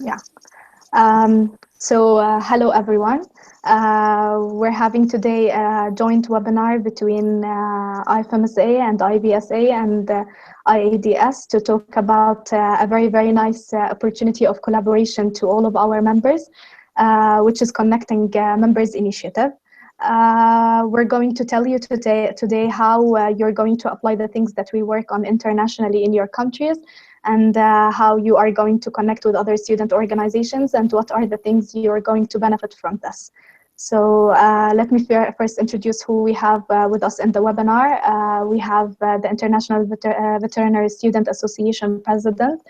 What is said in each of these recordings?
Yeah. Hello everyone. We're having today a joint webinar between IFMSA and IBSA and IADS to talk about a very nice opportunity of collaboration to all of our members, which is Connecting Members Initiative. We're going to tell you today how you're going to apply the things that we work on internationally in your countries, and how you are going to connect with other student organizations, and what are the things you are going to benefit from this. So let me first introduce who we have with us in the webinar. We have the International Veterinary Student Association President,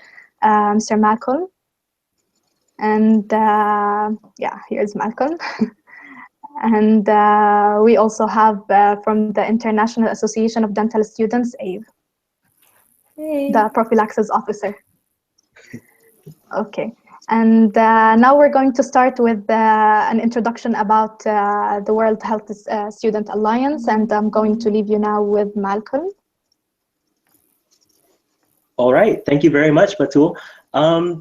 Sir Malcolm. And yeah, here's Malcolm. And we also have from the International Association of Dental Students, Ave. Hey. The prophylaxis officer. Okay, and now we're going to start with an introduction about the World Health Student Alliance, and I'm going to leave you now with Malcolm. All right, thank you very much, Batul.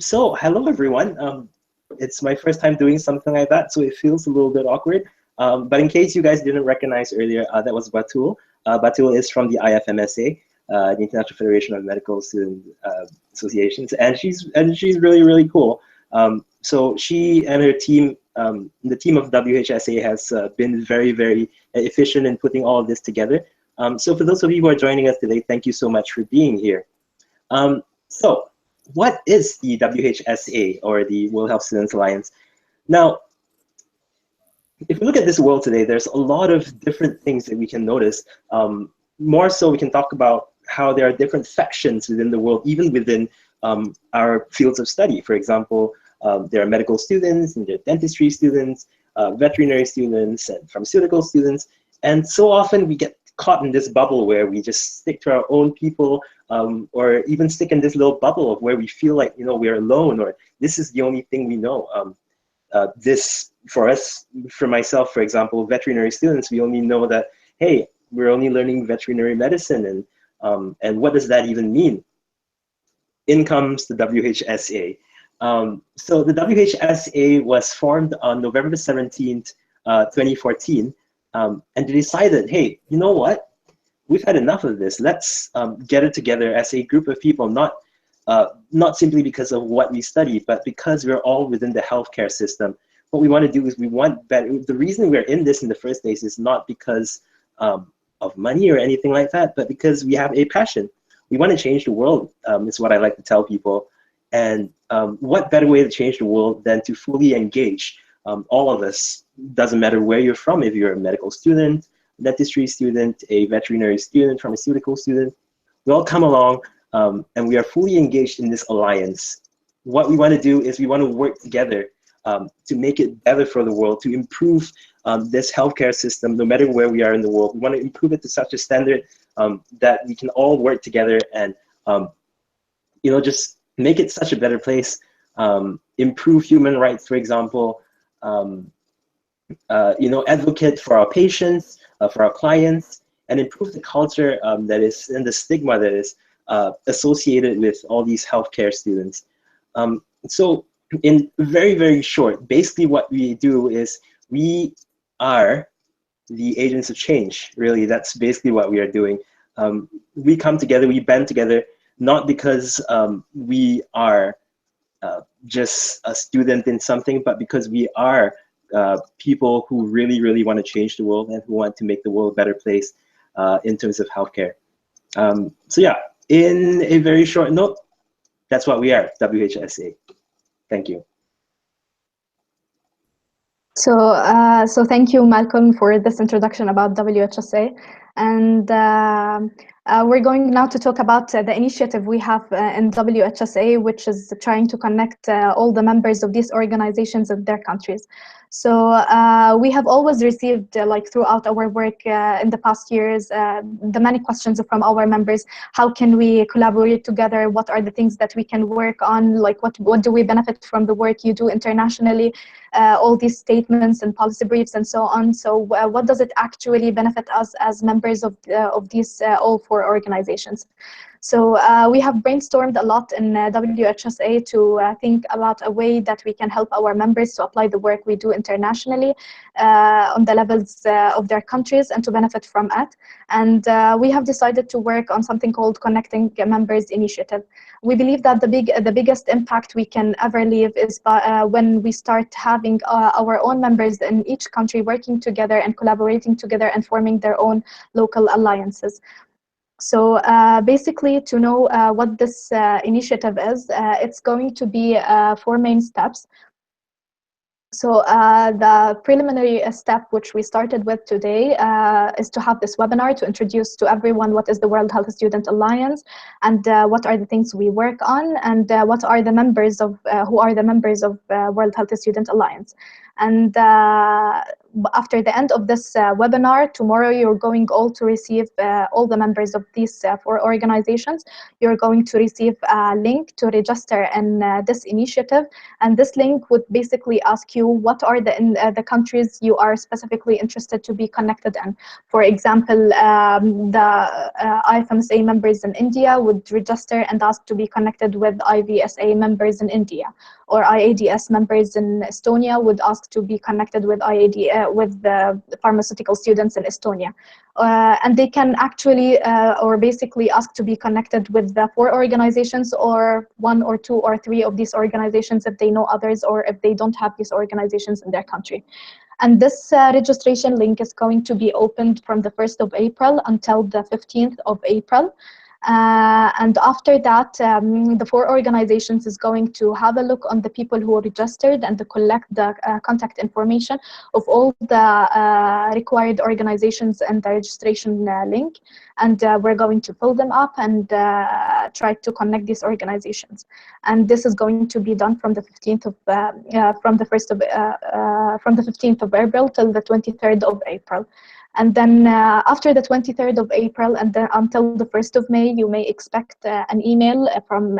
So hello everyone. It's my first time doing something like that, so it feels a little bit awkward. But in case you guys didn't recognize earlier, that was Batul. Batul is from the IFMSA. The International Federation of Medical Student Associations, and she's really cool. So she and her team, the team of WHSA, has been very efficient in putting all of this together. So for those of you who are joining us today, thank you so much for being here. So what is the WHSA, or the World Health Students Alliance? Now, if we look at this world today, there's a lot of different things that we can notice. More so, we can talk about how there are different sections within the world, even within our fields of study. For example, there are medical students, and there are dentistry students, veterinary students, and pharmaceutical students. And so often we get caught in this bubble where we just stick to our own people, or even stick in this little bubble of where we feel like, you know, we're alone, or this is the only thing we know. This, for us, for myself, for example, veterinary students, we only know that, hey, we're only learning veterinary medicine, and what does that even mean? In comes the WHSA. So the WHSA was formed on November 17th, 2014, and they decided, hey, you know what? We've had enough of this. Let's get it together as a group of people, not simply because of what we study, but because we're all within the healthcare system. What we want to do is we want better. The reason we're in this in the first place is not because of money or anything like that, but because we have a passion. We want to change the world, is what I like to tell people. And what better way to change the world than to fully engage all of us? Doesn't matter where you're from, if you're a medical student, dentistry student, a veterinary student, pharmaceutical student, we all come along and we are fully engaged in this alliance. What we want to do is we want to work together to make it better for the world, to improve this healthcare system, no matter where we are in the world. We want to improve it to such a standard that we can all work together and, you know, just make it such a better place. Improve human rights, for example. You know, advocate for our patients, for our clients, and improve the culture that is, and the stigma that is associated with all these healthcare students. So in very short, basically what we do is we are the agents of change. Really, that's basically what we are doing. We come together, we band together, not because we are just a student in something, but because we are people who really want to change the world and who want to make the world a better place in terms of healthcare. So yeah, in a very short note, that's what we are, WHSA. Thank you. So thank you, Malcolm, for this introduction about WHSA. And we're going now to talk about the initiative we have in WHSA, which is trying to connect all the members of these organizations in their countries. So we have always received, like throughout our work in the past years, the many questions from our members. How can we collaborate together? What are the things that we can work on? Like what do we benefit from the work you do internationally? All these statements and policy briefs and so on. So what does it actually benefit us as members of these all four organizations? So we have brainstormed a lot in WHSA to think about a way that we can help our members to apply the work we do internationally on the levels of their countries and to benefit from it. And we have decided to work on something called Connecting Members Initiative. We believe that the biggest impact we can ever leave is when we start having our own members in each country working together and collaborating together and forming their own local alliances. So basically, to know what this initiative is, it's going to be 4 main steps. So the preliminary step, which we started with today, is to have this webinar to introduce to everyone what is the World Health Student Alliance and what are the things we work on and what are the members of, who are the members of World Health Student Alliance. And after the end of this webinar, tomorrow you're going all to receive, all the members of these 4 organizations, you're going to receive a link to register in this initiative. And this link would basically ask you what are the countries you are specifically interested to be connected in. For example, the IFMSA members in India would register and ask to be connected with IVSA members in India, or IADS members in Estonia would ask to be connected with with the pharmaceutical students in Estonia. And they can actually, or basically ask to be connected with the 4 organizations or 1 or 2 or 3 of these organizations if they know others or if they don't have these organizations in their country. And this registration link is going to be opened from the 1st of April until the 15th of April. And after that, the 4 organizations is going to have a look on the people who are registered and to collect the contact information of all the required organizations and the registration link. And we're going to fill them up and try to connect these organizations. And this is going to be done from the 15th of from the 15th of April till the 23rd of April. And then after the 23rd of April and then until the 1st of May, you may expect an email from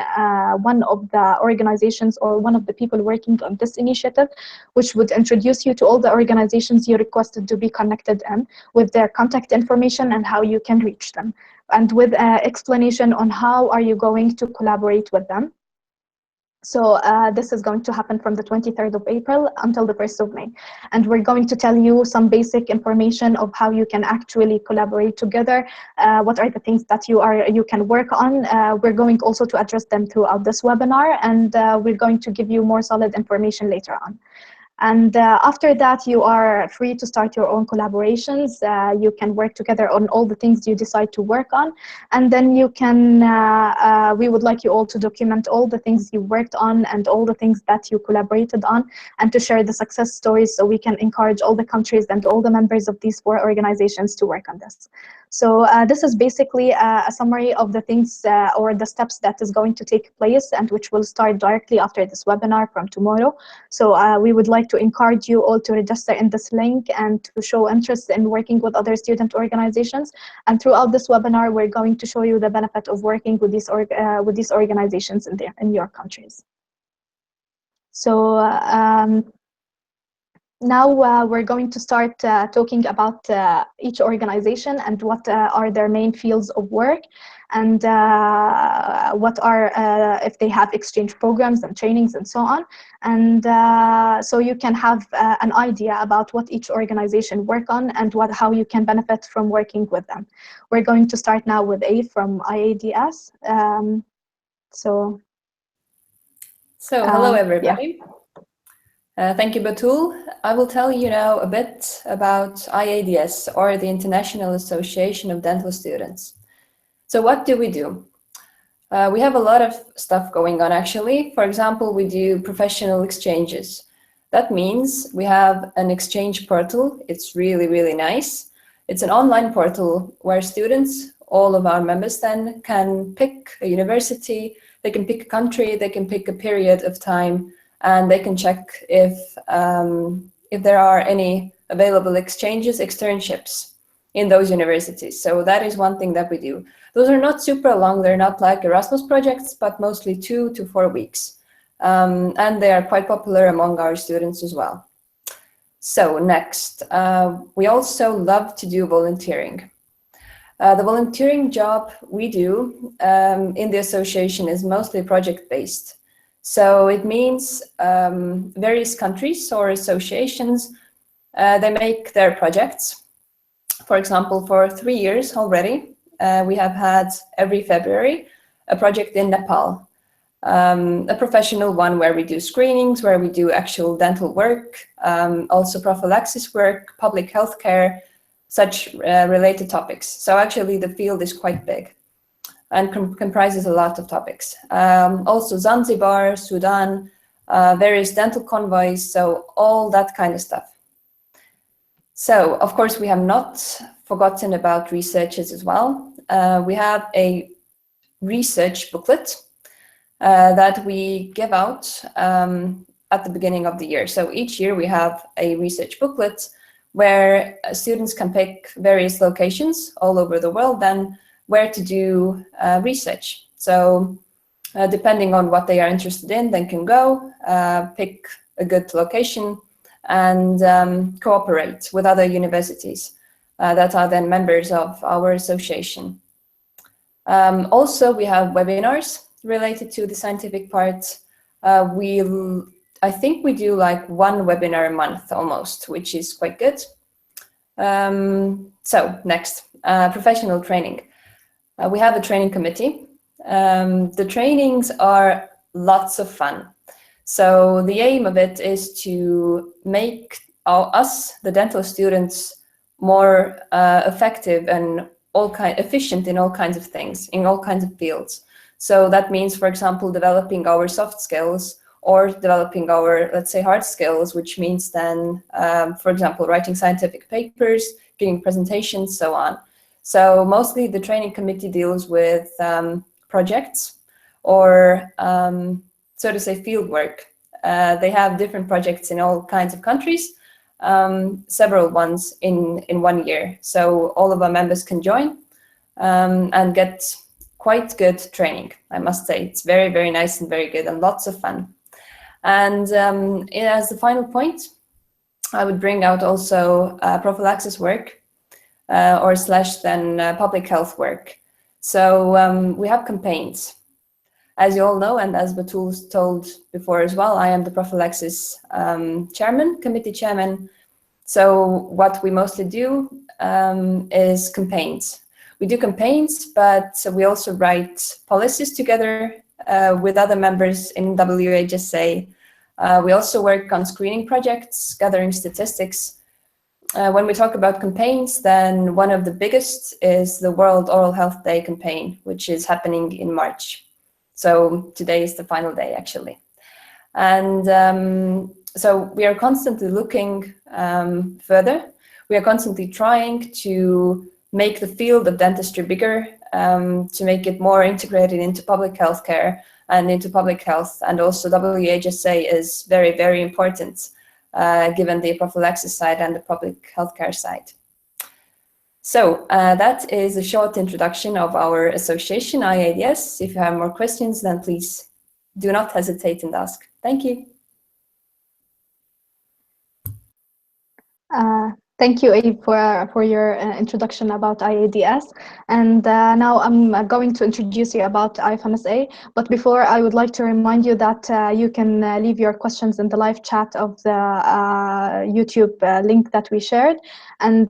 one of the organizations or one of the people working on this initiative, which would introduce you to all the organizations you requested to be connected in with their contact information and how you can reach them, and with explanation on how are you going to collaborate with them. So this is going to happen from the 23rd of April until the 1st of May. And we're going to tell you some basic information of how you can actually collaborate together, what are the things that you can work on. We're going also to address them throughout this webinar, and we're going to give you more solid information later on. And after that, you are free to start your own collaborations. You can work together on all the things you decide to work on. And then you can, we would like you all to document all the things you worked on and all the things that you collaborated on, and to share the success stories so we can encourage all the countries and all the members of these 4 organizations to work on this. So this is basically a summary of the things or the steps that is going to take place and which will start directly after this webinar from tomorrow. So we would like to encourage you all to register in this link and to show interest in working with other student organizations. And throughout this webinar, we're going to show you the benefit of working with these organizations in your countries. So now we're going to start talking about each organization and what are their main fields of work, and what are, if they have exchange programs and trainings and so on. And so you can have an idea about what each organization work on and how you can benefit from working with them. We're going to start now with A from IADS. Hello everybody. Yeah. Thank you, Batul. I will tell you now a bit about IADS, or the International Association of Dental Students. So what do? We have a lot of stuff going on, actually. For example, we do professional exchanges. That means we have an exchange portal. It's really, really nice. It's an online portal where students, all of our members then, can pick a university, they can pick a country, they can pick a period of time, and they can check if there are any available exchanges, externships in those universities. So that is one thing that we do. Those are not super long, they're not like Erasmus projects, but mostly 2 to 4 weeks. And they are quite popular among our students as well. So next, we also love to do volunteering. The volunteering job we do in the association is mostly project-based. So it means various countries or associations, they make their projects. For example, for 3 years already, we have had every February a project in Nepal, a professional one where we do screenings, where we do actual dental work, also prophylaxis work, public health care, such related topics. So actually the field is quite big and comprises a lot of topics. Also Zanzibar, Sudan, various dental convoys, so all that kind of stuff. So of course we have not forgotten about researchers as well. We have a research booklet that we give out at the beginning of the year. So each year we have a research booklet where students can pick various locations all over the world then where to do research. So depending on what they are interested in, they can go pick a good location and cooperate with other universities that are then members of our association. Also, we have webinars related to the scientific part. I think we do like one webinar a month almost, which is quite good. So next, professional training. We have a training committee. The trainings are lots of fun. So the aim of it is to make us, the dental students, more effective and efficient in all kinds of things, in all kinds of fields. So that means, for example, developing our soft skills or developing our, let's say, hard skills, which means then, for example, writing scientific papers, giving presentations, so on. So mostly the training committee deals with projects or, so to say, field work. They have different projects in all kinds of countries, several ones in 1 year. So all of our members can join and get quite good training, I must say. It's very, very nice and very good and lots of fun. And as the final point, I would bring out also prophylaxis work or / then public health work. So we have campaigns. As you all know, and as Batul told before as well, I am the prophylaxis committee chairman. So what we mostly do is campaigns. We do campaigns, but we also write policies together with other members in WHSA. We also work on screening projects, gathering statistics. When we talk about campaigns, then one of the biggest is the World Oral Health Day campaign, which is happening in March. So today is the final day, actually. And so we are constantly looking further. We are constantly trying to make the field of dentistry bigger, to make it more integrated into public health care and into public health. And also WHSA is very, very important, given the prophylaxis side and the public healthcare side. So that is a short introduction of our association, IABS. If you have more questions, then please do not hesitate and ask. Thank you. Thank you, Eve, for your introduction about IADS. And now I'm going to introduce you about IFMSA. But before, I would like to remind you that you can leave your questions in the live chat of the YouTube link that we shared. And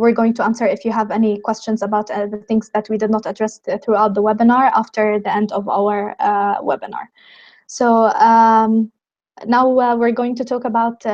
we're going to answer if you have any questions about the things that we did not address throughout the webinar after the end of our webinar. So now we're going to talk about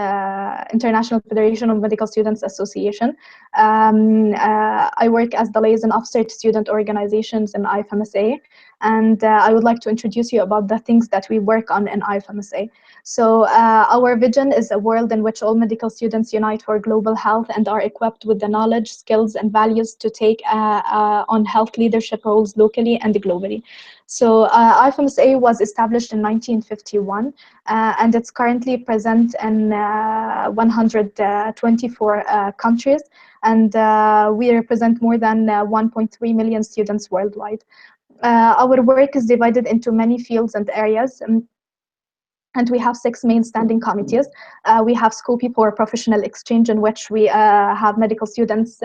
International Federation of Medical Students Association. I work as the liaison officer to student organizations in IFMSA, and I would like to introduce you about the things that we work on in IFMSA. So our vision is a world in which all medical students unite for global health and are equipped with the knowledge, skills, and values to take on health leadership roles locally and globally. So IFMSA was established in 1951, and it's currently present in 124 countries, and we represent more than 1.3 million students worldwide. Our work is divided into many fields and areas. And we have 6 main standing committees. We have SCOPI for professional exchange, in which we have medical students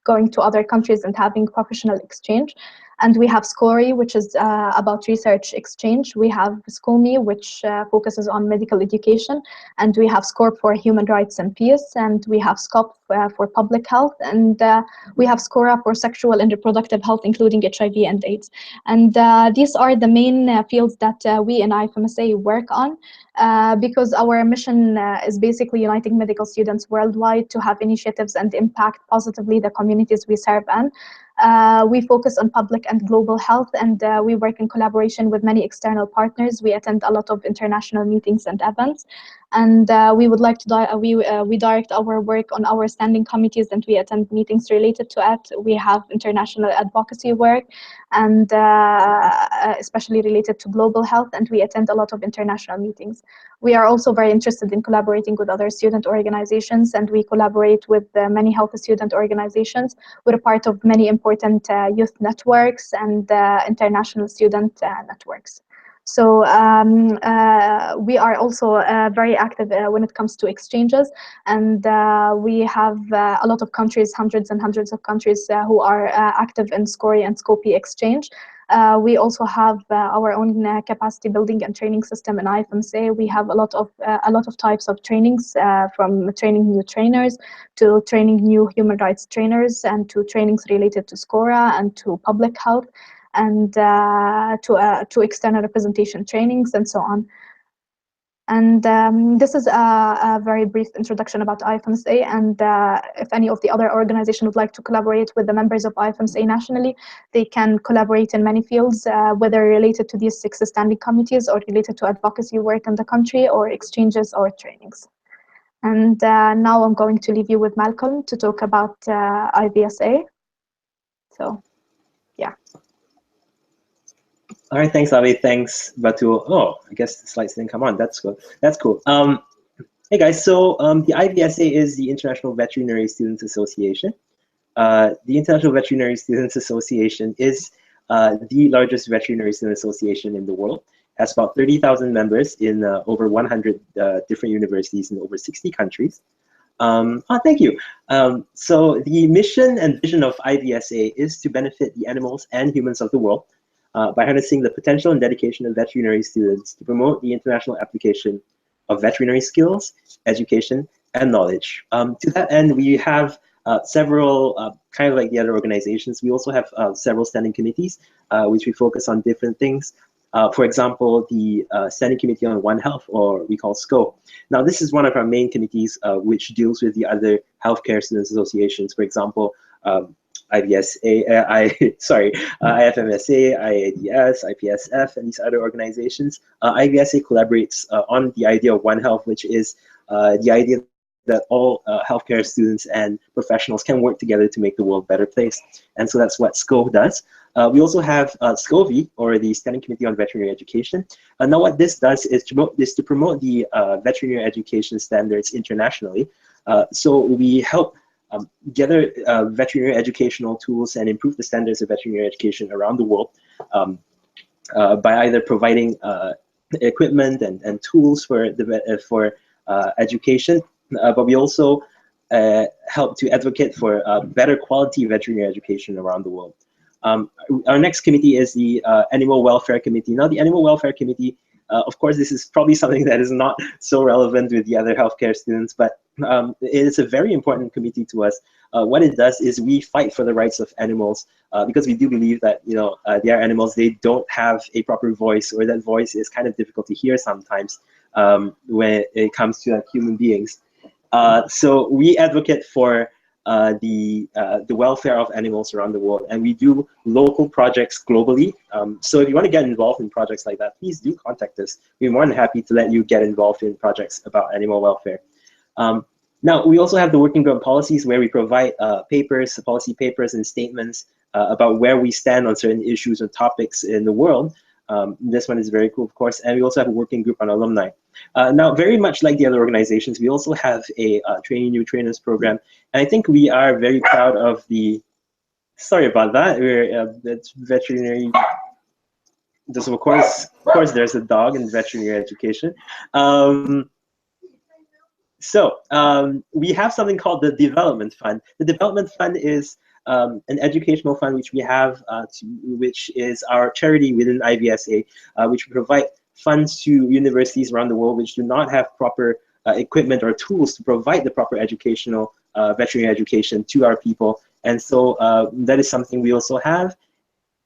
going to other countries and having professional exchange. And we have SCORI, which is about research exchange. We have SCOMI, which focuses on medical education. And we have SCORP for human rights and peace. And we have SCOP for public health. And we have SCORA for sexual and reproductive health, including HIV and AIDS. And these are the main fields that we in IFMSA work on, because our mission is basically uniting medical students worldwide to have initiatives and impact positively the communities we serve in. We focus on public and global health, and we work in collaboration with many external partners. We attend a lot of international meetings and events, and we would like to we direct our work on our standing committees, and we attend meetings related to it. We have international advocacy work, and especially related to global health, and we attend a lot of international meetings. We are also very interested in collaborating with other student organizations, and we collaborate with many health student organizations. We're a part of many important youth networks and international student networks. So we are also very active when it comes to exchanges, and we have a lot of countries, hundreds and hundreds of countries who are active in SCORI and SCOPI exchange. We also have our own capacity building and training system in IFMSA. We have a lot of types of trainings, from training new trainers to training new human rights trainers, and to trainings related to SCORA and to public health, and to external representation trainings, and so on. And this is a very brief introduction about IFMSA, and if any of the other organizations would like to collaborate with the members of IFMSA nationally, they can collaborate in many fields, whether related to these 6 standing committees or related to advocacy work in the country or exchanges or trainings. And now I'm going to leave you with Malcolm to talk about IDSA. So, yeah. All right, thanks, Avi. Thanks, Batul. Oh, I guess the slides didn't come on. That's good. That's cool. Hey guys, so the IDSA is the International Veterinary Students Association. The International Veterinary Students Association is the largest veterinary student association in the world. It has about 30,000 members in over 100 different universities in over 60 countries. Thank you. So the mission and vision of IDSA is to benefit the animals and humans of the world by harnessing the potential and dedication of veterinary students to promote the international application of veterinary skills, education, and knowledge. To that end, we have several, kind of like the other organizations, we also have several standing committees, which we focus on different things. For example, the Standing Committee on One Health, or we call SCO. Now, this is one of our main committees, which deals with the other healthcare students associations. For example, IDSA, IFMSA, IABS, IPSF, and these other organizations. IDSA collaborates on the idea of One Health, which is the idea that all healthcare students and professionals can work together to make the world a better place. And so that's what SCO does. We also have SCOVI, or the Standing Committee on Veterinary Education. Now what this does is to promote the veterinary education standards internationally. So we help gather veterinary educational tools and improve the standards of veterinary education around the world by either providing equipment and tools for education, but we also help to advocate for better quality veterinary education around the world. Our next committee is the Animal Welfare Committee. Now, the Animal Welfare Committee, of course, this is probably something that is not so relevant with the other healthcare students, but it is a very important committee to us. What it does is we fight for the rights of animals because we do believe that, you know, they are animals, they don't have a proper voice, or that voice is kind of difficult to hear sometimes when it comes to human beings. So we advocate for the welfare of animals around the world, and we do local projects globally. So if you want to get involved in projects like that, please do contact us. We're more than happy to let you get involved in projects about animal welfare. Now, we also have the working group policies, where we provide papers, policy papers and statements about where we stand on certain issues or topics in the world. This one is very cool, of course. And we also have a working group on alumni. Now, very much like the other organizations, we also have a training new trainers program. And I think we are very proud of the, sorry about that, that's veterinary just of course, there's a dog in veterinary education. We have something called the Development Fund. The Development Fund is an educational fund which we have, which is our charity within IBSA, which provide funds to universities around the world which do not have proper equipment or tools to provide the proper educational veterinary education to our people. And so that is something we also have.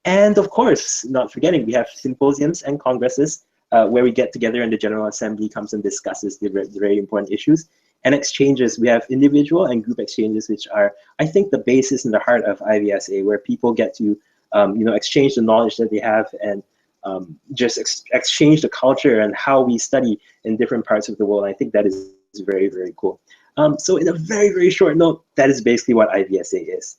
And of course, not forgetting, we have symposiums and congresses where we get together and the General Assembly comes and discusses the very important issues. And exchanges, we have individual and group exchanges, which are, I think, the basis and the heart of IBSA, where people get to exchange the knowledge that they have and just exchange the culture and how we study in different parts of the world. I think that is very, very cool. So in a very, very short note, that is basically what IBSA is.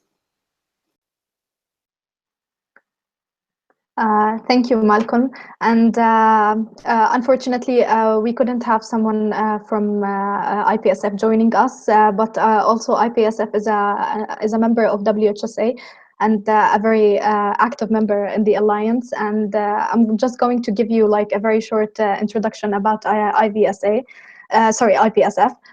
Thank you, Malcolm. And unfortunately, we couldn't have someone from IPSF joining us, but also IPSF is a member of WHSA and a very active member in the Alliance. And I'm just going to give you like a very short introduction about IPSF.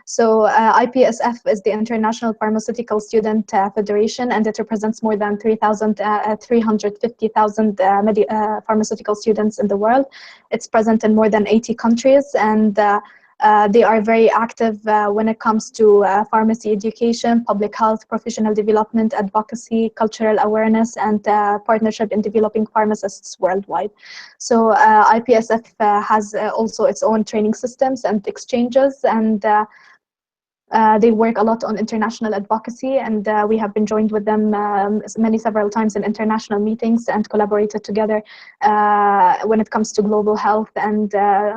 So IPSF is the International Pharmaceutical Student Federation, and it represents more than 350,000 pharmaceutical students in the world. It's present in more than 80 countries, and they are very active when it comes to pharmacy education, public health, professional development, advocacy, cultural awareness, and partnership in developing pharmacists worldwide. So IPSF has also its own training systems and exchanges, and they work a lot on international advocacy, and we have been joined with them several times in international meetings and collaborated together when it comes to global health and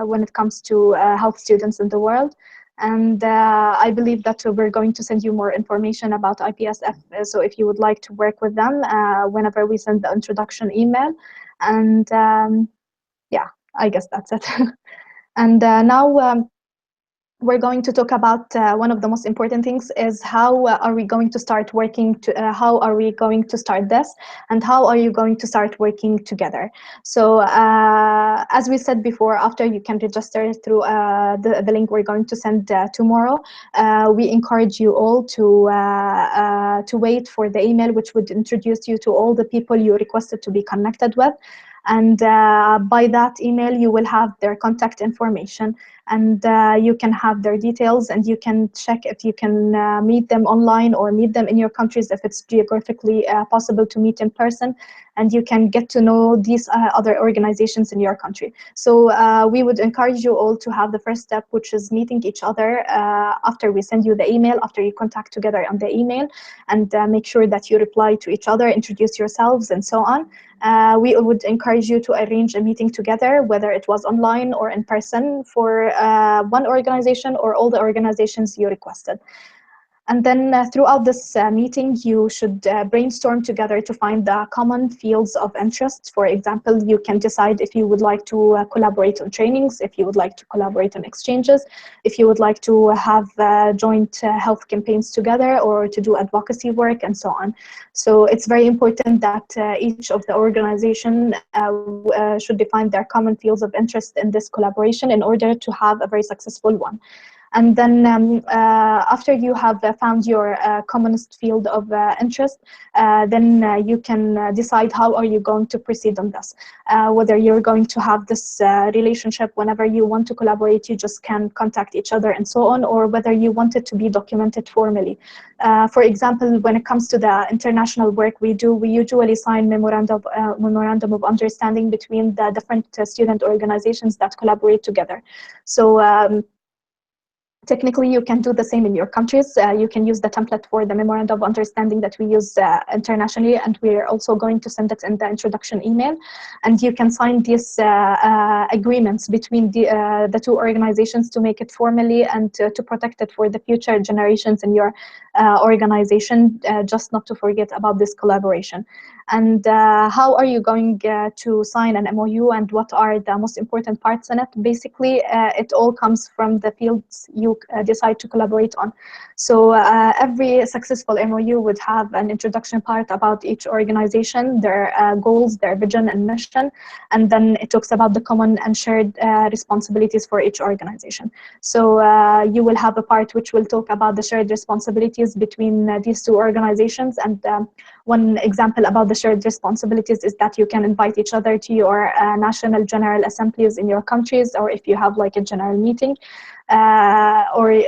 when it comes to health students in the world. And I believe that we're going to send you more information about IPSF. So if you would like to work with them, whenever we send the introduction email. And yeah, I guess that's it. And now we're going to talk about one of the most important things is how are we going to start working how are we going to start this, and how are you going to start working together. So as we said before, after you can register through the link we're going to send tomorrow, we encourage you all to wait for the email which would introduce you to all the people you requested to be connected with. And by that email, you will have their contact information, and you can have their details, and you can check if you can meet them online or meet them in your countries if it's geographically possible to meet in person, and you can get to know these other organizations in your country. So we would encourage you all to have the first step, which is meeting each other after we send you the email, after you contact together on the email, and make sure that you reply to each other, introduce yourselves, and so on. We would encourage you to arrange a meeting together, whether it was online or in person, for one organization or all the organizations you requested. And then throughout this meeting, you should brainstorm together to find the common fields of interest. For example, you can decide if you would like to collaborate on trainings, if you would like to collaborate on exchanges, if you would like to have joint health campaigns together, or to do advocacy work, and so on. So it's very important that each of the organization should define their common fields of interest in this collaboration in order to have a very successful one. And then after you have found your commonest field of interest, then you can decide how are you going to proceed on this. Whether you're going to have this relationship whenever you want to collaborate, you just can contact each other and so on, or whether you want it to be documented formally. For example, when it comes to the international work we do, we usually sign memorandum of understanding between the different student organizations that collaborate together. So technically, you can do the same in your countries. You can use the template for the memorandum of understanding that we use internationally, and we're also going to send it in the introduction email. And you can sign these agreements between the two organizations to make it formally and to protect it for the future generations in your organization, just not to forget about this collaboration. And how are you going to sign an MOU, and what are the most important parts in it? Basically, it all comes from the fields you decide to collaborate on. So every successful MOU would have an introduction part about each organization, their goals, their vision and mission, and then it talks about the common and shared responsibilities for each organization. So you will have a part which will talk about the shared responsibilities between these two organizations, and one example about the shared responsibilities is that you can invite each other to your national general assemblies in your countries, or if you have like a general meeting, or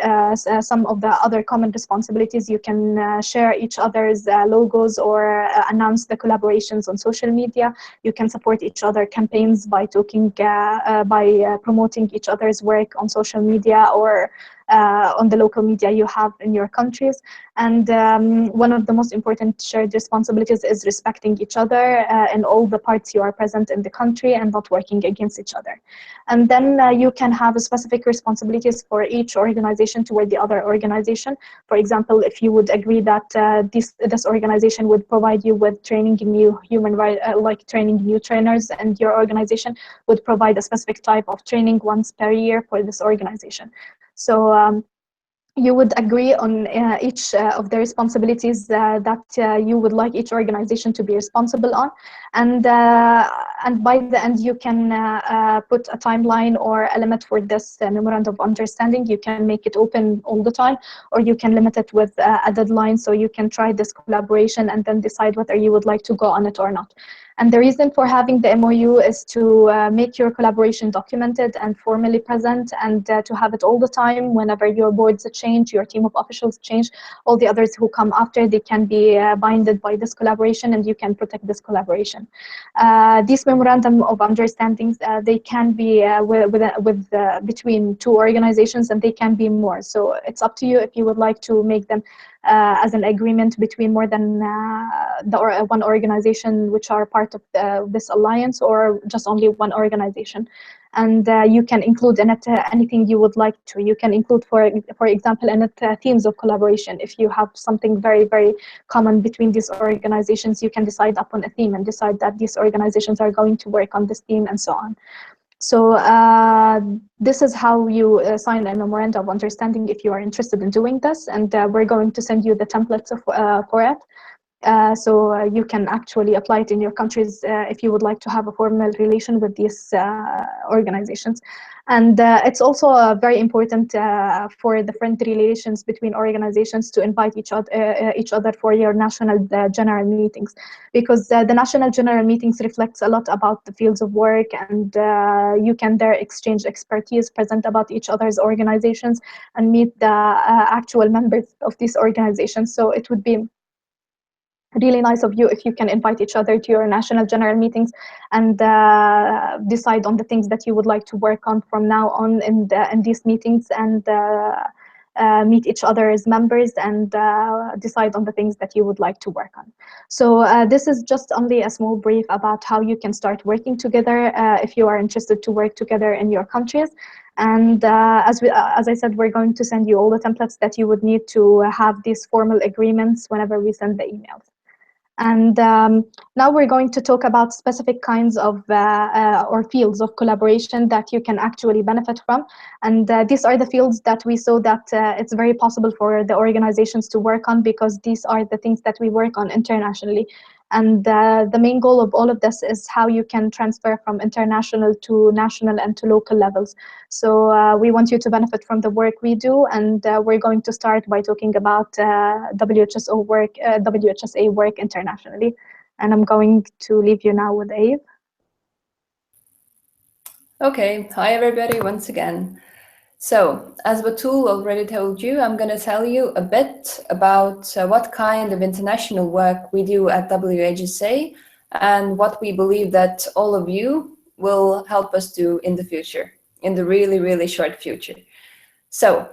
some of the other common responsibilities, you can share each other's logos or announce the collaborations on social media. You can support each other campaigns by talking, by promoting each other's work on social media or on the local media you have in your countries. And one of the most important shared responsibilities is respecting each other in all the parts you are present in the country and not working against each other. And then you can have specific responsibilities for each organization toward the other organization. For example, if you would agree that this organization would provide you with training new human rights, like training new trainers, and your organization would provide a specific type of training once per year for this organization. So you would agree on each of the responsibilities that you would like each organization to be responsible on, and by the end you can put a timeline or a limit for this memorandum of understanding. You can make it open all the time, or you can limit it with a deadline, so you can try this collaboration and then decide whether you would like to go on it or not. And the reason for having the MOU is to make your collaboration documented and formally present, and to have it all the time. Whenever your boards change, your team of officials change, all the others who come after, they can be binded by this collaboration, and you can protect this collaboration. These memorandum of understandings, they can be between two organizations, and they can be more. So it's up to you if you would like to make them as an agreement between more than one organization which are part of this alliance, or just only one organization. And you can include in it anything you would like to. You can include, for example, in it themes of collaboration. If you have something very, very common between these organizations, you can decide upon a theme and decide that these organizations are going to work on this theme, and so on. So this is how you sign a memorandum of understanding if you are interested in doing this, and we're going to send you the templates for it. So you can actually apply it in your countries if you would like to have a formal relation with these organizations. And it's also very important for the friendly relations between organizations to invite each other for your national general meetings, because the national general meetings reflects a lot about the fields of work, and you can there exchange expertise, present about each other's organizations, and meet the actual members of these organizations. So it would be really nice of you if you can invite each other to your national general meetings and decide on the things that you would like to work on from now on in these meetings, and meet each other as members, and decide on the things that you would like to work on. So this is just only a small brief about how you can start working together if you are interested to work together in your countries. And as I said, we're going to send you all the templates that you would need to have these formal agreements whenever we send the emails. And now we're going to talk about specific kinds of or fields of collaboration that you can actually benefit from. And these are the fields that we saw that it's very possible for the organizations to work on, because these are the things that we work on internationally. And the main goal of all of this is how you can transfer from international to national and to local levels. So we want you to benefit from the work we do, and we're going to start by talking about WHSA work internationally. And I'm going to leave you now with Abe. Okay, hi everybody once again. So, as Batul already told you, I'm going to tell you a bit about what kind of international work we do at WHSA and what we believe that all of you will help us do in the future, in the really, really short future. So,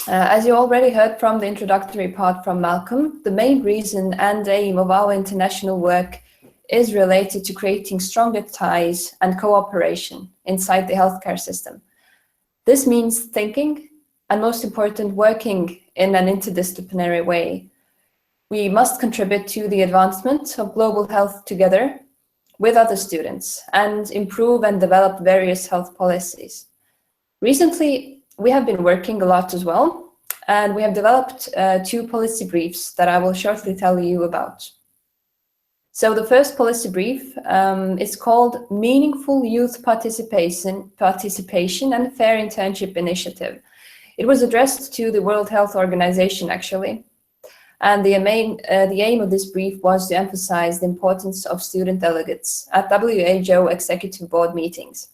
as you already heard from the introductory part from Malcolm, the main reason and aim of our international work is related to creating stronger ties and cooperation inside the healthcare system. This means thinking, and most important, working in an interdisciplinary way. We must contribute to the advancement of global health together with other students and improve and develop various health policies. Recently, we have been working a lot as well, and we have developed 2 policy briefs that I will shortly tell you about. So the first policy brief is called Meaningful Youth Participation and Fair Internship Initiative. It was addressed to the World Health Organization, actually. And the aim of this brief was to emphasize the importance of student delegates at WHO executive board meetings.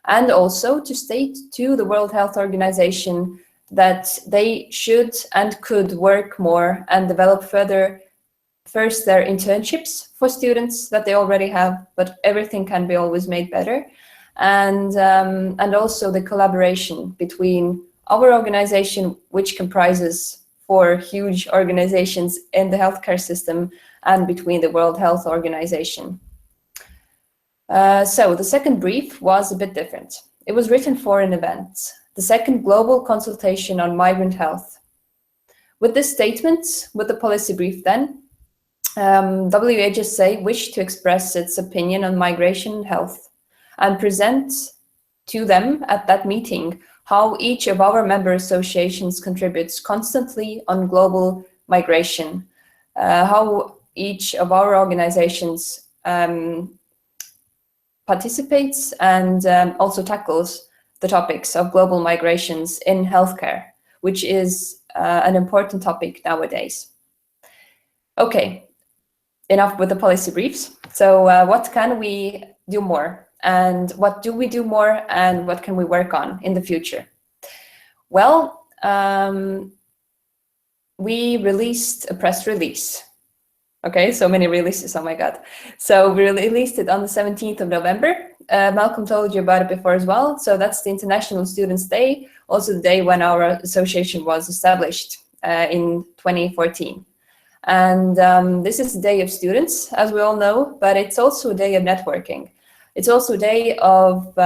And also to state to the World Health Organization that they should and could work more and develop first their internships for students that they already have, but everything can be always made better. And also the collaboration between our organization, which comprises 4 huge organizations in the healthcare system, and between the World Health Organization. So the second brief was a bit different. It was written for an event, the second global consultation on migrant health. With this statement, with the policy brief then, WHSA wished to express its opinion on migration and health and present to them at that meeting how each of our member associations contributes constantly on global migration, how each of our organizations participates and also tackles the topics of global migrations in healthcare, which is an important topic nowadays. Okay. Enough with the policy briefs. So what can we do more? And what do we do more? And what can we work on in the future? Well, we released a press release. Okay, so many releases, oh my God. So we released it on the 17th of November. Malcolm told you about it before as well. So that's the International Students' Day, also the day when our association was established in 2014. And this is a day of students, as we all know, but it's also a day of networking. It's also a day of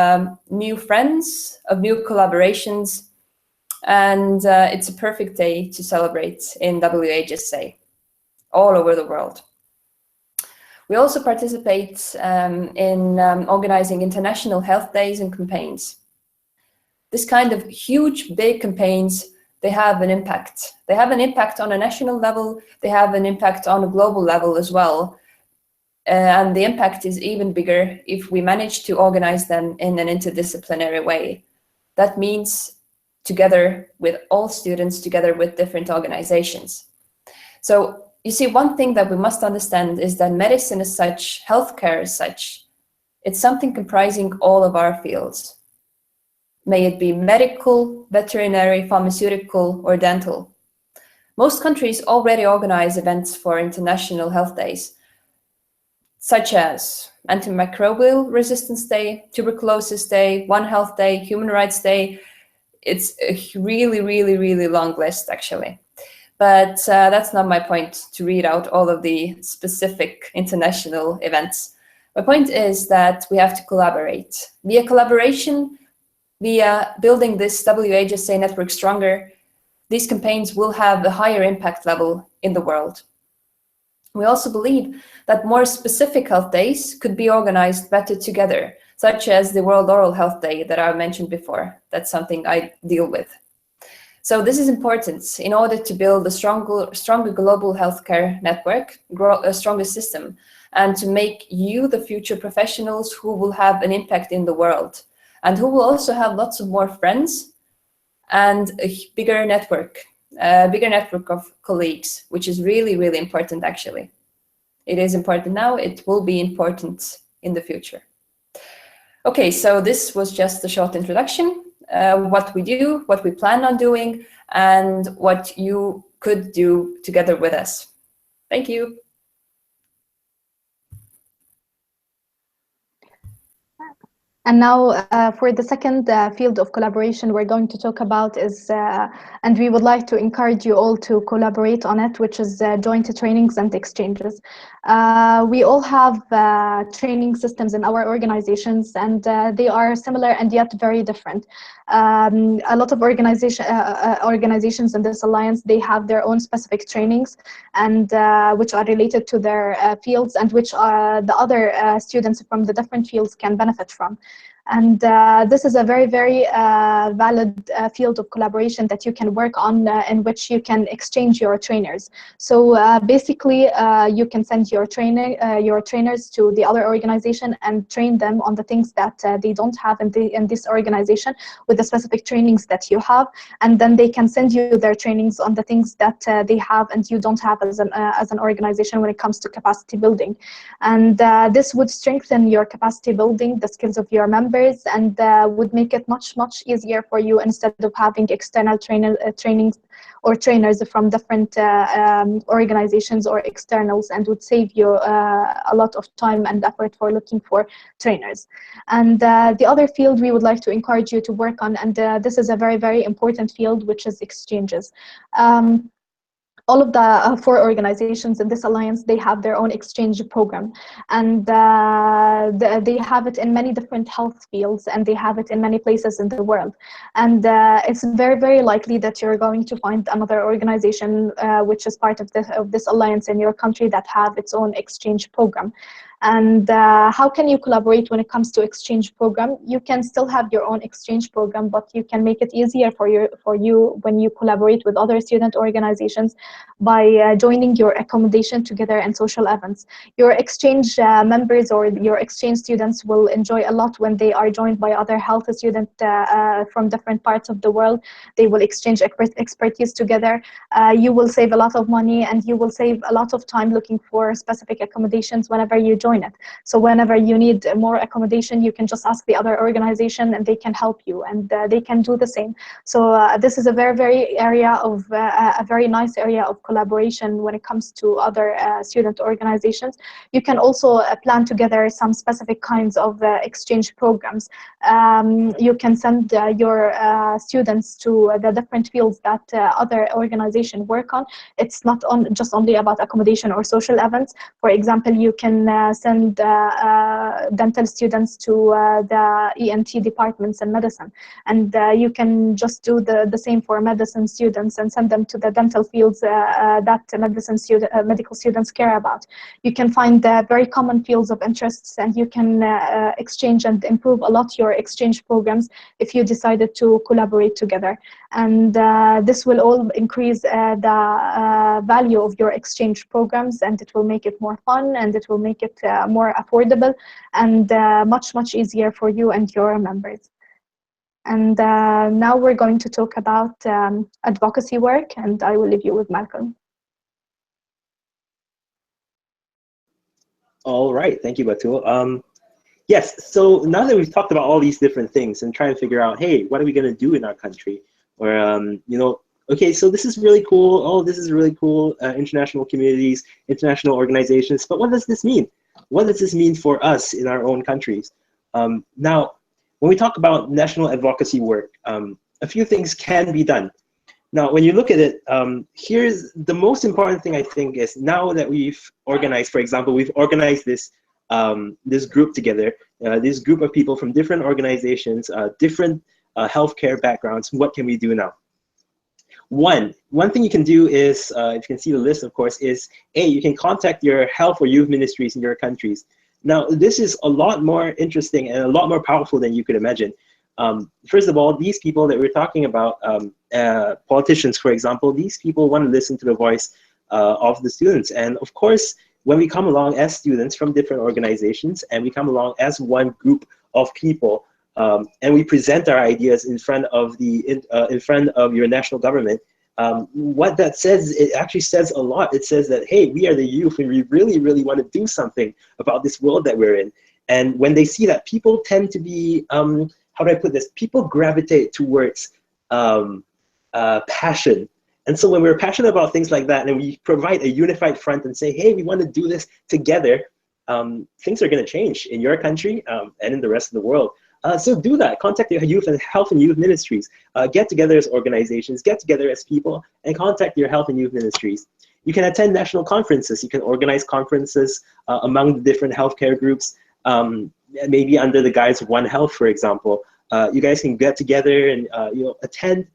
new friends, of new collaborations, and it's a perfect day to celebrate in WHSA all over the world. We also participate in organizing international health days and campaigns. This kind of huge, big campaigns, they have an impact. They have an impact on a national level. They have an impact on a global level as well. And the impact is even bigger if we manage to organize them in an interdisciplinary way. That means together with all students, together with different organizations. So you see, one thing that we must understand is that medicine as such, healthcare as such, it's something comprising all of our fields. May it be medical, veterinary, pharmaceutical, or dental. Most countries already organize events for International Health Days, such as Antimicrobial Resistance Day, Tuberculosis Day, One Health Day, Human Rights Day. It's a really, really, really long list, actually. But that's not my point to read out all of the specific international events. My point is that we have to collaborate. Via collaboration, via building this WHSA network stronger, these campaigns will have a higher impact level in the world. We also believe that more specific health days could be organized better together, such as the World Oral Health Day that I mentioned before. That's something I deal with. So this is important in order to build a stronger global healthcare network, a stronger system, and to make you the future professionals who will have an impact in the world, and who will also have lots of more friends and a bigger network of colleagues, which is really, really important, actually. It is important now, it will be important in the future. Okay, so this was just a short introduction, what we do, what we plan on doing, and what you could do together with us. Thank you. And now for the second field of collaboration we're going to talk about is, and we would like to encourage you all to collaborate on it, which is joint trainings and exchanges. We all have training systems in our organizations, and they are similar and yet very different. A lot of organizations in this alliance, they have their own specific trainings, and which are related to their fields, and which the other students from the different fields can benefit from. And this is a very, very valid field of collaboration that you can work on, in which you can exchange your trainers. So basically, you can send your trainers to the other organization and train them on the things that they don't have in this organization, with the specific trainings that you have, and then they can send you their trainings on the things that they have and you don't have as an organization when it comes to capacity building. And this would strengthen your capacity building, the skills of your members, and would make it much, much easier for you, instead of having external trainings or trainers from different organizations or externals, and would save you a lot of time and effort for looking for trainers. And the other field we would like to encourage you to work on, and this is a very, very important field, which is exchanges. All of the 4 organizations in this alliance, they have their own exchange program, and they have it in many different health fields, and they have it in many places in the world. And it's very, very likely that you're going to find another organization which is part of this alliance in your country that have its own exchange program. And how can you collaborate when it comes to exchange program? You can still have your own exchange program, but you can make it easier for you when you collaborate with other student organizations by joining your accommodation together and social events. Your exchange members or your exchange students will enjoy a lot when they are joined by other health students from different parts of the world. They will exchange expertise together. You will save a lot of money, and you will save a lot of time looking for specific accommodations whenever you join it. So whenever you need more accommodation, you can just ask the other organization and they can help you, and they can do the same. So this is a very, very a very nice area of collaboration when it comes to other student organizations. You can also plan together some specific kinds of exchange programs. You can send your students to the different fields that other organizations work on. It's not just only about accommodation or social events. For example, you can send dental students to the ENT departments in medicine, and you can just do the same for medicine students and send them to the dental fields that medical students care about. You can find very common fields of interests, and you can exchange and improve a lot your exchange programs if you decided to collaborate together. And this will all increase the value of your exchange programs, and it will make it more fun, and it will make it more affordable, and much, much easier for you and your members. And now we're going to talk about advocacy work, and I will leave you with Malcolm. All right, thank you, Batul. Yes, so now that we've talked about all these different things and trying to figure out, hey, what are we going to do in our country? Or, you know, okay, so this is really cool. Oh, this is really cool. International communities, international organizations. But what does this mean? What does this mean for us in our own countries? Now, when we talk about national advocacy work, a few things can be done. Now, when you look at it, here's the most important thing, I think, is now that we've organized, for example, we've organized this this group together, this group of people from different organizations, different healthcare backgrounds. What can we do now? One thing you can do is, if you can see the list, of course, is A, you can contact your health or youth ministries in your countries. Now, this is a lot more interesting and a lot more powerful than you could imagine. First of all, these people that we're talking about, politicians, for example, these people want to listen to the voice of the students. And of course, when we come along as students from different organizations, and we come along as one group of people, and we present our ideas in front of your national government, what that says, it actually says a lot. It says that, hey, we are the youth, and we really, really want to do something about this world that we're in. And when they see that, people tend to be, how do I put this? People gravitate towards passion. And so when we're passionate about things like that, and we provide a unified front and say, hey, we want to do this together, things are going to change in your country and in the rest of the world. So do that. Contact your youth and health and youth ministries. Get together as organizations, get together as people, and contact your health and youth ministries. You can attend national conferences. You can organize conferences among the different healthcare groups, maybe under the guise of One Health, for example. You guys can get together and attend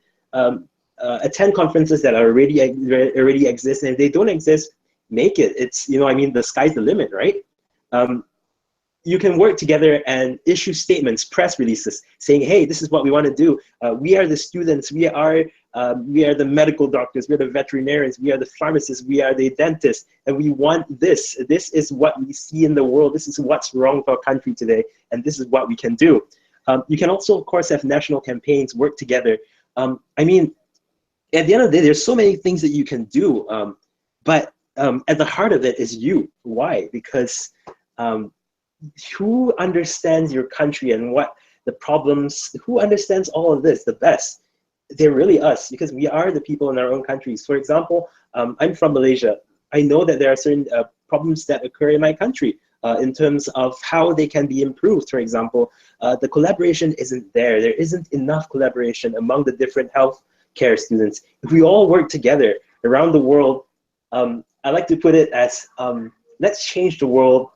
conferences that are already exist, and if they don't exist, make it. It's, I mean, the sky's the limit, right? you can work together and issue statements, press releases, saying, hey, this is what we want to do. We are the students, we are the medical doctors, we are the veterinarians, we are the pharmacists, we are the dentists, and we want this. This is what we see in the world, this is what's wrong with our country today, and this is what we can do. You can also, of course, have national campaigns, work together. I mean, at the end of the day, there's so many things that you can do, but at the heart of it is you. Why? Because who understands your country and what the problems, who understands all of this the best? They're really us, because we are the people in our own countries. For example, I'm from Malaysia. I know that there are certain problems that occur in my country in terms of how they can be improved. For example, the collaboration isn't there. There isn't enough collaboration among the different health care students. If we all work together around the world, I like to put it as, let's change the world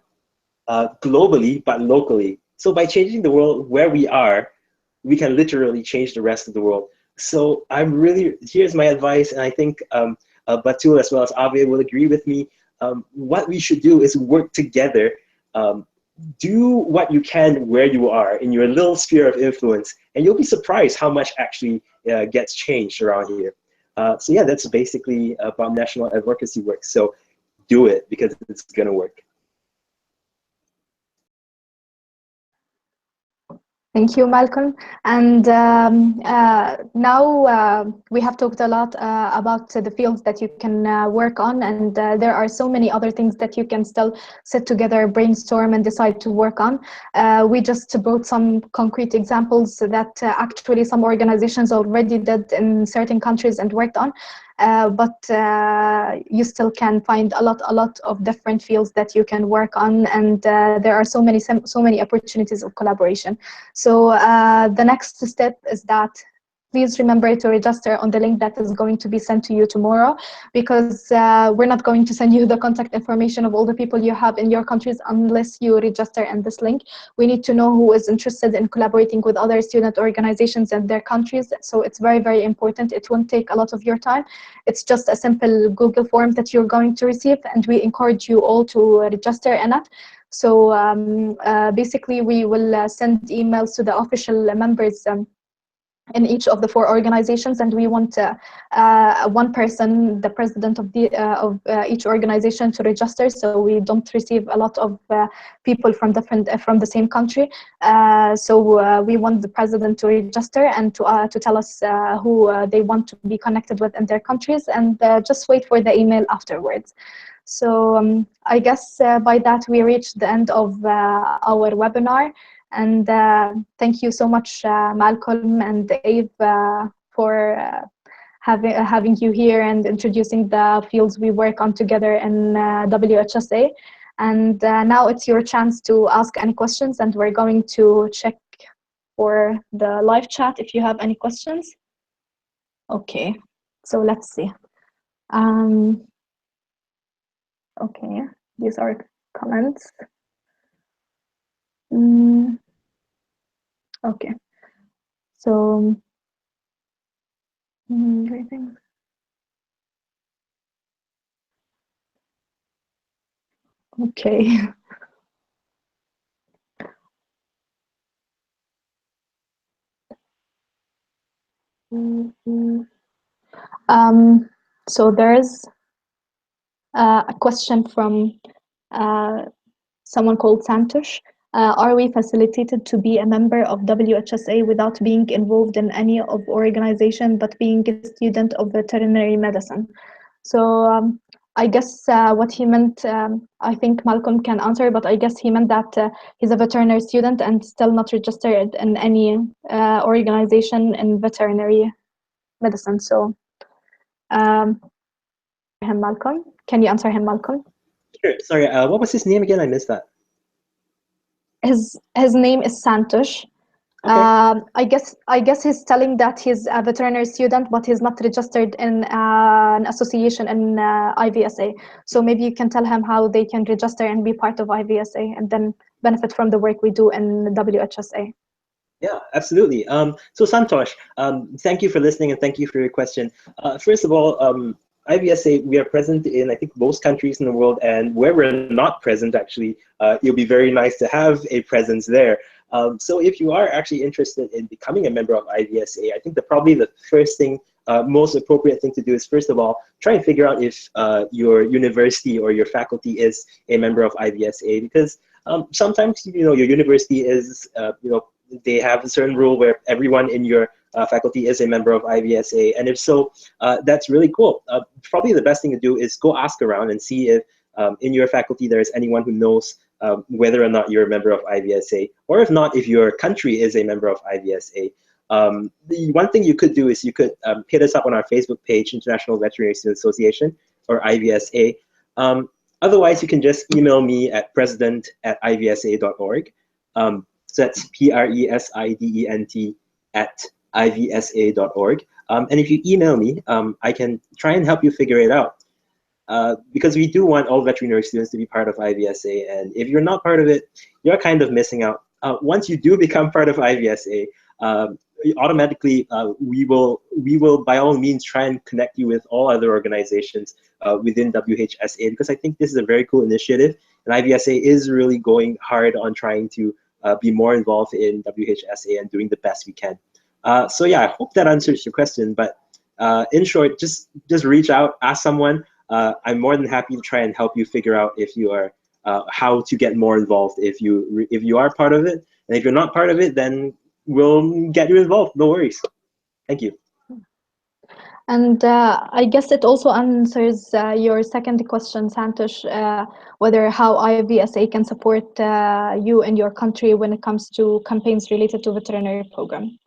globally, but locally. So by changing the world where we are, we can literally change the rest of the world. So I'm really, here's my advice, and I think Batul as well as Ave will agree with me. What we should do is work together. Do what you can where you are in your little sphere of influence, and you'll be surprised how much actually gets changed around here. So yeah, that's basically about national advocacy work. So do it, because it's gonna work. Thank you, Malcolm. And now we have talked a lot about the fields that you can work on, and there are so many other things that you can still sit together, brainstorm, and decide to work on. We just brought some concrete examples that actually some organizations already did in certain countries and worked on. But you still can find a lot of different fields that you can work on, and there are so many opportunities of collaboration. So the next step is that please remember to register on the link that is going to be sent to you tomorrow, because we're not going to send you the contact information of all the people you have in your countries unless you register in this link. We need to know who is interested in collaborating with other student organizations in their countries. So it's very important. It won't take a lot of your time. It's just a simple Google form that you're going to receive, and we encourage you all to register in it. So basically, we will send emails to the official members in each of the 4 organizations, and we want one person, the president of each organization, to register, so we don't receive a lot of people from the same country. So we want the president to register and to tell us who they want to be connected with in their countries, and just wait for the email afterwards. So I guess by that we reached the end of our webinar. And thank you so much, Malcolm and Dave, for having you here and introducing the fields we work on together in WHSA. And now it's your chance to ask any questions, and we're going to check for the live chat if you have any questions. Okay, so let's see. Okay, these are comments. Okay, so greeting. Okay. So there's a question from someone called Santosh. Are we facilitated to be a member of WHSA without being involved in any of organization, but being a student of veterinary medicine? So I guess what he meant, I think Malcolm can answer, but I guess he meant that he's a veterinary student and still not registered in any organization in veterinary medicine. So him, Malcolm, can you answer him, Malcolm? Sure. Sorry, what was his name again? I missed that. His name is Santosh. Okay. I guess he's telling that he's a veterinary student, but he's not registered in an association in IVSA. So maybe you can tell him how they can register and be part of IVSA and then benefit from the work we do in WHSA. Yeah, absolutely. So Santosh, thank you for listening and thank you for your question. First of all, IVSA, we are present in, I think, most countries in the world, and where we're not present, actually, it'll be very nice to have a presence there. So if you are actually interested in becoming a member of IVSA, I think probably the first thing, most appropriate thing to do is, first of all, try and figure out if your university or your faculty is a member of IVSA, because sometimes, your university is, they have a certain rule where everyone in your faculty is a member of IVSA, and if so, that's really cool. Probably the best thing to do is go ask around and see if in your faculty there's anyone who knows whether or not you're a member of IVSA, or if not, if your country is a member of IVSA. The one thing you could do is you could hit us up on our Facebook page, International Veterinary Students Association, or IVSA. Otherwise, you can just email me at president@ivsa.org. So that's president@ivsa.org. And if you email me, I can try and help you figure it out. Because we do want all veterinary students to be part of IVSA, and if you're not part of it, you're kind of missing out. Once you do become part of IVSA, automatically we will by all means try and connect you with all other organizations within WHSA, because I think this is a very cool initiative, and IVSA is really going hard on trying to be more involved in WHSA and doing the best we can. So yeah, I hope that answers your question, but in short, just reach out, ask someone. I'm more than happy to try and help you figure out if you are how to get more involved if you are part of it, and if you're not part of it, then we'll get you involved. No worries. Thank you. And I guess it also answers your second question, Santosh, whether how IVSA can support you in your country when it comes to campaigns related to veterinary program.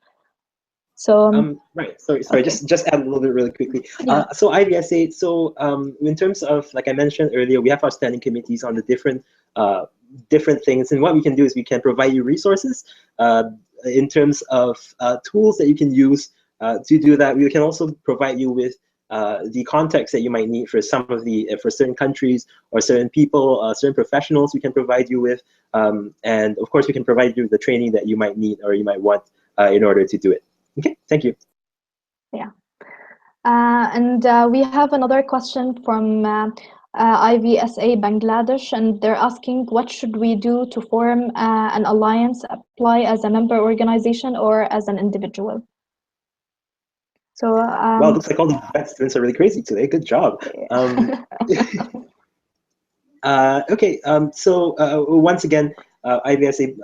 So right. Sorry. Okay. Just add a little bit really quickly. Yeah. So IVSA. So in terms of, like I mentioned earlier, we have our standing committees on the different things, and what we can do is we can provide you resources in terms of tools that you can use to do that. We can also provide you with the context that you might need for some of the for certain countries or certain people, certain professionals. We can provide you with, and of course, we can provide you with the training that you might need or you might want in order to do it. Okay, thank you. Yeah, and we have another question from IVSA Bangladesh, and they're asking, what should we do to form an alliance, apply as a member organization or as an individual? So wow, it looks like all the vet students are really crazy today. Good job. Okay, so once again, IVSA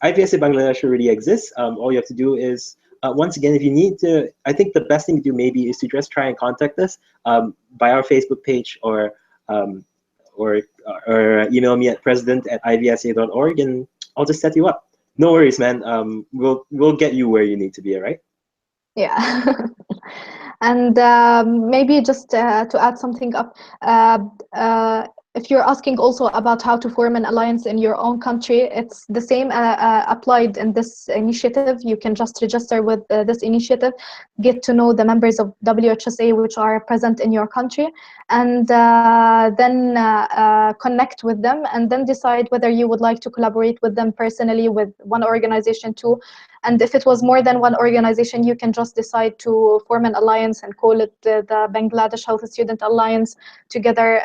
Bangladesh already exists. All you have to do is, once again, if you need to, I think the best thing to do maybe is to just try and contact us by our Facebook page or email me at president@ivsa.org, and I'll just set you up. No worries, man. We'll get you where you need to be, all right? Yeah. And maybe just to add something up, if you're asking also about how to form an alliance in your own country, it's the same applied in this initiative. You can just register with this initiative, get to know the members of WHSA which are present in your country, and then connect with them, and then decide whether you would like to collaborate with them personally with one organization too. And if it was more than one organization, you can just decide to form an alliance and call it the Bangladesh Health Student Alliance together,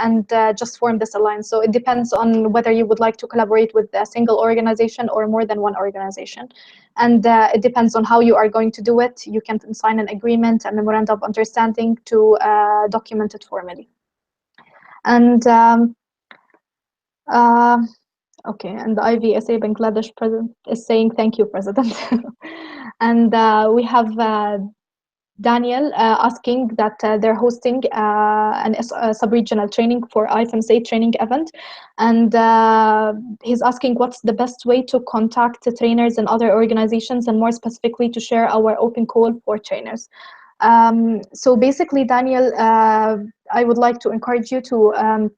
and just form this alliance. So it depends on whether you would like to collaborate with a single organization or more than one organization. And it depends on how you are going to do it. You can sign an agreement, a memorandum of understanding to document it formally. And okay, and the IVSA Bangladesh president is saying thank you, President. And we have Daniel asking that they're hosting a sub-regional training for IFMSA training event, and he's asking what's the best way to contact the trainers and other organizations, and more specifically to share our open call for trainers. So basically, Daniel, I would like to encourage you to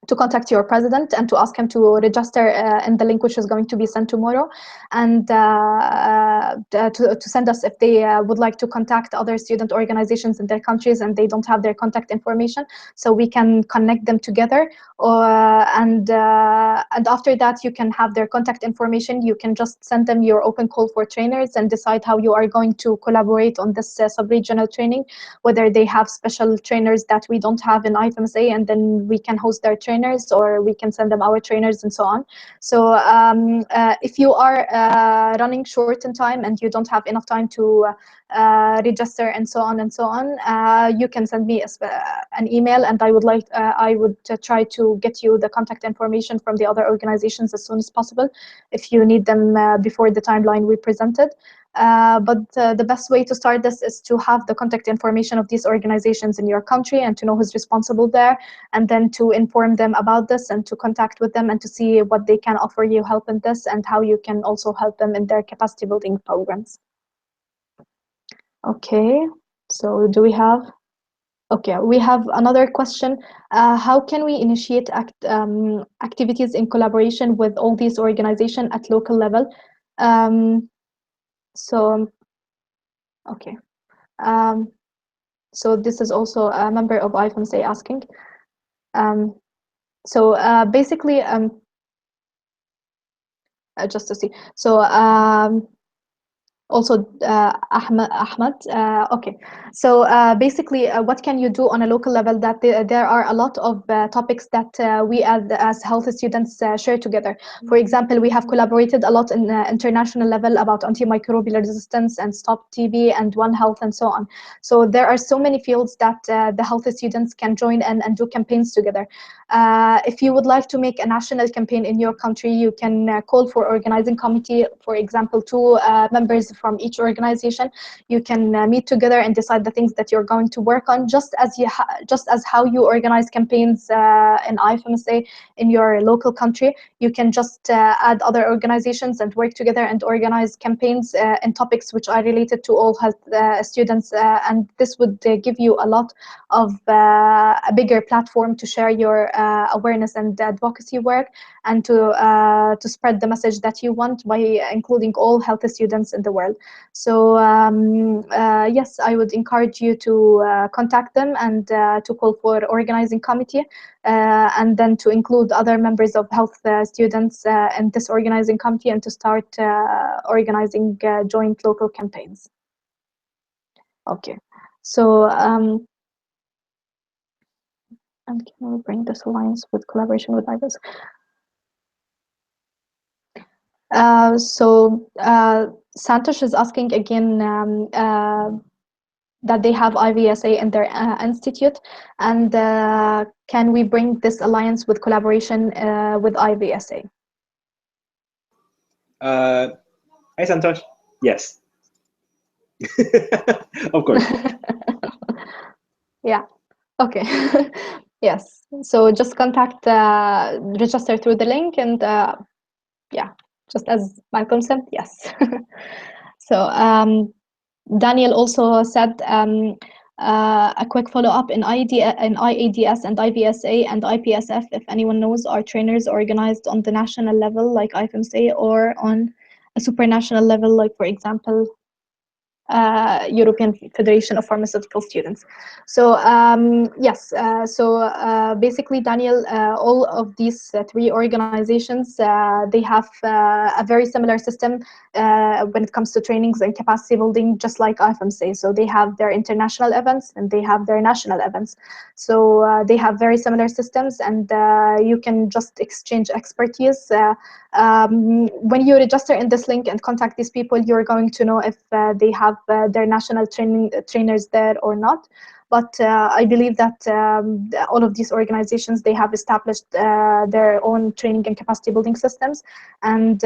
to contact your president and to ask him to register in the link which is going to be sent tomorrow, and to send us if they would like to contact other student organizations in their countries and they don't have their contact information, so we can connect them together. And after that, you can have their contact information. You can just send them your open call for trainers and decide how you are going to collaborate on this sub-regional training, whether they have special trainers that we don't have in IFMSA, and then we can host their trainers, or we can send them our trainers, and so on. So if you are running short in time and you don't have enough time to register and so on and so on, you can send me an email, and I would try to get you the contact information from the other organizations as soon as possible if you need them before the timeline we presented. But the best way to start this is to have the contact information of these organizations in your country and to know who's responsible there, and then to inform them about this and to contact with them and to see what they can offer you help in this and how you can also help them in their capacity building programs. Okay, so do we have? Okay, we have another question. How can we initiate activities in collaboration with all these organizations at local level? So, okay. So this is also a member of IFMSA asking. So basically, just to see. So also Ahmed. Okay, so basically what can you do on a local level? That there are a lot of topics that we as health students share together. For example, we have collaborated a lot in international level about antimicrobial resistance and Stop TB and One Health and so on. So there are so many fields that the health students can join in and do campaigns together. If you would like to make a national campaign in your country, you can call for organizing committee, for example, 2 members from each organization. You can meet together and decide the things that you're going to work on, just as how you organize campaigns in IFMSA in your local country. You can just add other organizations and work together and organize campaigns in topics which are related to all health students, and this would give you a lot of a bigger platform to share your awareness and advocacy work, and to spread the message that you want by including all health students in the world. So yes, I would encourage you to contact them and to call for organizing committee, and then to include other members of health students in this organizing committee, and to start organizing joint local campaigns. Okay, so and can we bring this alliance with collaboration with IDSA? Santosh is asking again that they have IDSA in their institute, and can we bring this alliance with collaboration with IDSA? Hi, Santosh. Yes. Of course. Yeah. Okay. Yes. So just contact, register through the link, and yeah, just as Malcolm said, yes. So Daniel also said a quick follow-up in IADS and IBSA and IPSF, if anyone knows, are trainers organized on the national level like IFMSA, or on a supranational level like, for example, European Federation of Pharmaceutical Students. So yes, basically, Daniel, all of these 3 organizations, they have a very similar system when it comes to trainings and capacity building, just like IFMSA. So they have their international events and they have their national events. So they have very similar systems, and you can just exchange expertise. When you register in this link and contact these people, you're going to know if they have their national trainers there or not. But I believe that all of these organizations, they have established their own training and capacity building systems. And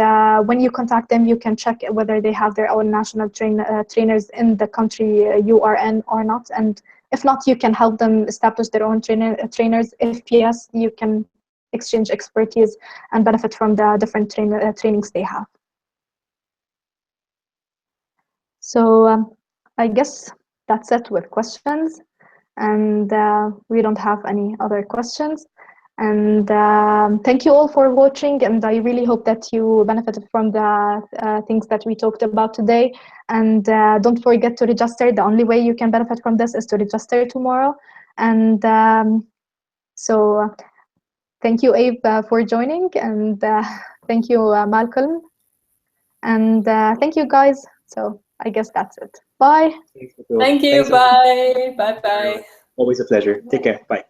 when you contact them, you can check whether they have their own national trainers in the country you are in or not. And if not, you can help them establish their own trainers. If yes, you can exchange expertise and benefit from the different trainings they have. So I guess that's it with questions, and we don't have any other questions. And thank you all for watching, and I really hope that you benefited from the things that we talked about today. And don't forget to register. The only way you can benefit from this is to register tomorrow. And so thank you, Abe, for joining, and thank you, Malcolm. And thank you, guys. So I guess that's it. Bye. Thank you. Thanks, Bye. Bye. Bye. Always a pleasure. Take care. Bye.